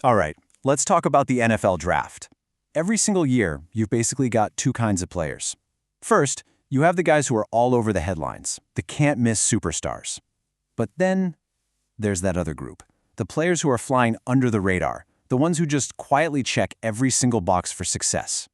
All right, let's talk about the NFL draft. Every single year, you've basically got two kinds of players. First, you have the guys who are all over the headlines, the can't-miss superstars. But then, there's that other group, the players who are flying under the radar, the ones who just quietly check every single box for success.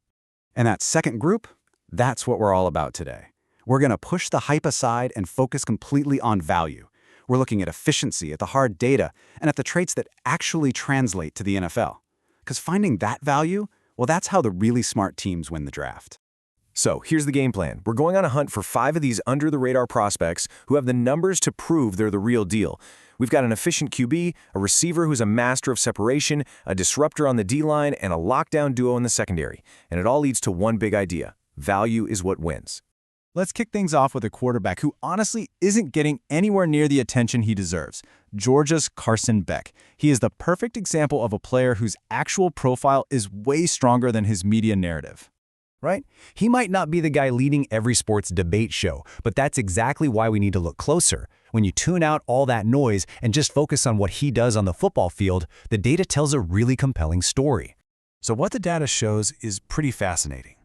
And that second group, that's what we're all about today. We're going to push the hype aside and focus completely on value. We're looking at efficiency, at the hard data, and at the traits that actually translate to the NFL. Because finding that value, well, that's how the really smart teams win the draft. So here's the game plan. We're going on a hunt for 5 of these under-the-radar prospects who have the numbers to prove they're the real deal. We've got an efficient QB, a receiver who's a master of separation, a disruptor on the D-line, and a lockdown duo in the secondary. And it all leads to one big idea. Value is what wins. Let's kick things off with a quarterback who honestly isn't getting anywhere near the attention he deserves, Georgia's Carson Beck. He is the perfect example of a player whose actual profile is way stronger than his media narrative. Right? He might not be the guy leading every sports debate show, but that's exactly why we need to look closer. When you tune out all that noise and just focus on what he does on the football field, the data tells a really compelling story. So what the data shows is pretty fascinating.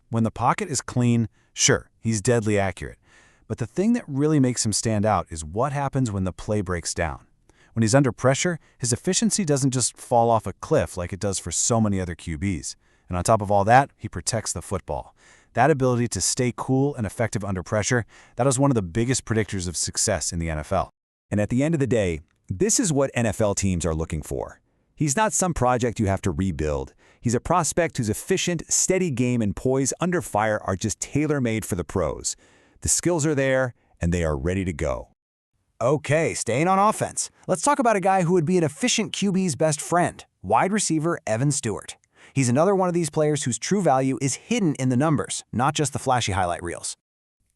When the pocket is clean, sure, he's deadly accurate. But the thing that really makes him stand out is what happens when the play breaks down. When he's under pressure, his efficiency doesn't just fall off a cliff like it does for so many other QBs. And on top of all that, he protects the football. That ability to stay cool and effective under pressure, that is one of the biggest predictors of success in the NFL. And at the end of the day, this is what NFL teams are looking for. He's not some project you have to rebuild. He's a prospect whose efficient, steady game and poise under fire are just tailor-made for the pros. The skills are there, and they are ready to go. Okay, staying on offense. Let's talk about a guy who would be an efficient QB's best friend, wide receiver Evan Stewart. He's another one of these players whose true value is hidden in the numbers, not just the flashy highlight reels.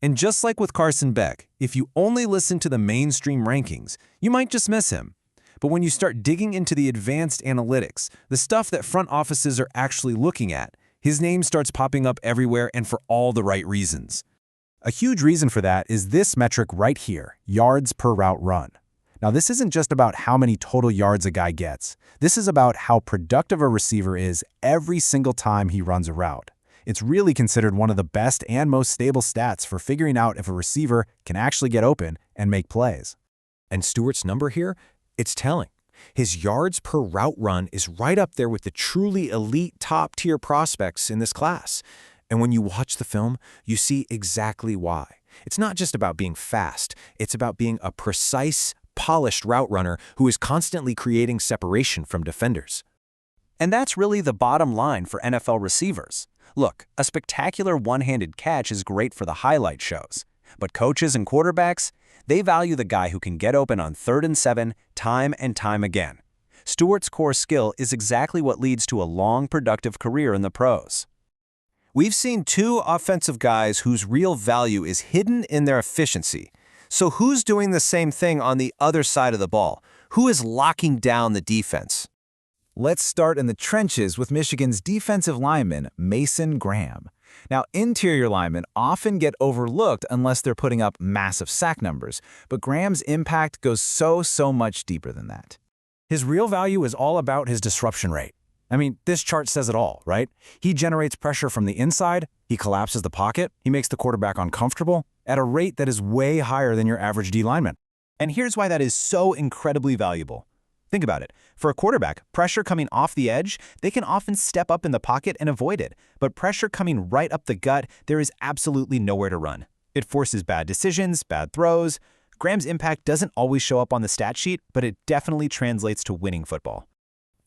And just like with Carson Beck, if you only listen to the mainstream rankings, you might just miss him. But when you start digging into the advanced analytics, the stuff that front offices are actually looking at, his name starts popping up everywhere and for all the right reasons. A huge reason for that is this metric right here, yards per route run. Now, this isn't just about how many total yards a guy gets. This is about how productive a receiver is every single time he runs a route. It's really considered one of the best and most stable stats for figuring out if a receiver can actually get open and make plays. And Stewart's number here? It's telling. His yards per route run is right up there with the truly elite top-tier prospects in this class. And when you watch the film, you see exactly why. It's not just about being fast. It's about being a precise, polished route runner who is constantly creating separation from defenders. And that's really the bottom line for NFL receivers. Look, a spectacular one-handed catch is great for the highlight shows. But coaches and quarterbacks, they value the guy who can get open on 3rd and 7 time and time again. Stewart's core skill is exactly what leads to a long, productive career in the pros. We've seen 2 offensive guys whose real value is hidden in their efficiency. So who's doing the same thing on the other side of the ball? Who is locking down the defense? Let's start in the trenches with Michigan's defensive lineman, Mason Graham. Now, interior linemen often get overlooked unless they're putting up massive sack numbers, but Graham's impact goes so much deeper than that. His real value is all about his disruption rate. I mean, this chart says it all, right? He generates pressure from the inside, he collapses the pocket, he makes the quarterback uncomfortable at a rate that is way higher than your average D lineman. And here's why that is so incredibly valuable. Think about it. For a quarterback, pressure coming off the edge, they can often step up in the pocket and avoid it. But pressure coming right up the gut, there is absolutely nowhere to run. It forces bad decisions, bad throws. Graham's impact doesn't always show up on the stat sheet, but it definitely translates to winning football.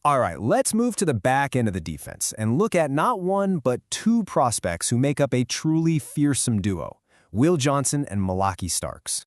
All right, let's move to the back end of the defense and look at not one, but 2 prospects who make up a truly fearsome duo, Will Johnson and Malaki Starks.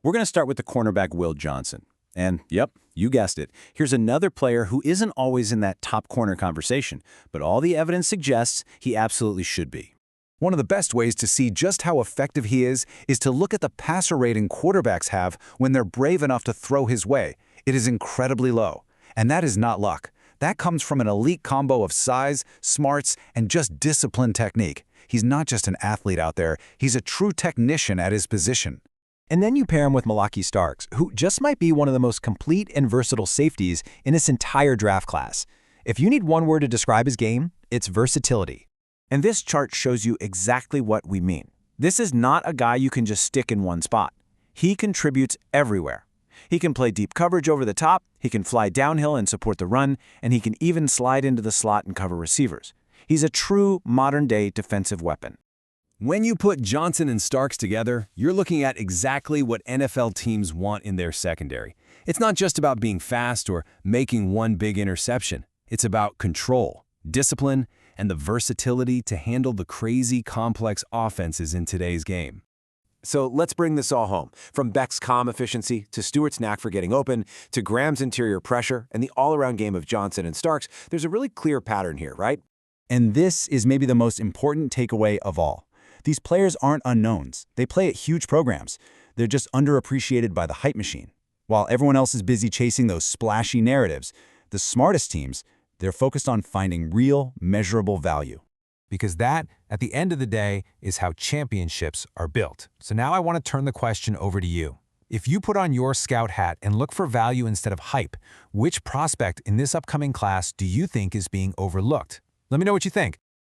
We're going to start with the cornerback Will Johnson. And yep, you guessed it. Here's another player who isn't always in that top corner conversation, but all the evidence suggests he absolutely should be. One of the best ways to see just how effective he is to look at the passer rating quarterbacks have when they're brave enough to throw his way. It is incredibly low. And that is not luck. That comes from an elite combo of size, smarts, and just disciplined technique. He's not just an athlete out there, he's a true technician at his position. And then you pair him with Malaki Starks, who just might be one of the most complete and versatile safeties in this entire draft class. If you need one word to describe his game, it's versatility. And this chart shows you exactly what we mean. This is not a guy you can just stick in one spot. He contributes everywhere. He can play deep coverage over the top, he can fly downhill and support the run, and he can even slide into the slot and cover receivers. He's a true modern-day defensive weapon. When you put Johnson and Starks together, you're looking at exactly what NFL teams want in their secondary. It's not just about being fast or making one big interception. It's about control, discipline, and the versatility to handle the crazy, complex offenses in today's game. So let's bring this all home. From Beck's calm efficiency to Stewart's knack for getting open to Graham's interior pressure and the all-around game of Johnson and Starks, there's a really clear pattern here, right? And this is maybe the most important takeaway of all. These players aren't unknowns. They play at huge programs. They're just underappreciated by the hype machine. While everyone else is busy chasing those splashy narratives, the smartest teams, they're focused on finding real, measurable value. Because that, at the end of the day, is how championships are built. So now I want to turn the question over to you. If you put on your scout hat and look for value instead of hype, which prospect in this upcoming class do you think is being overlooked? Let me know what you think.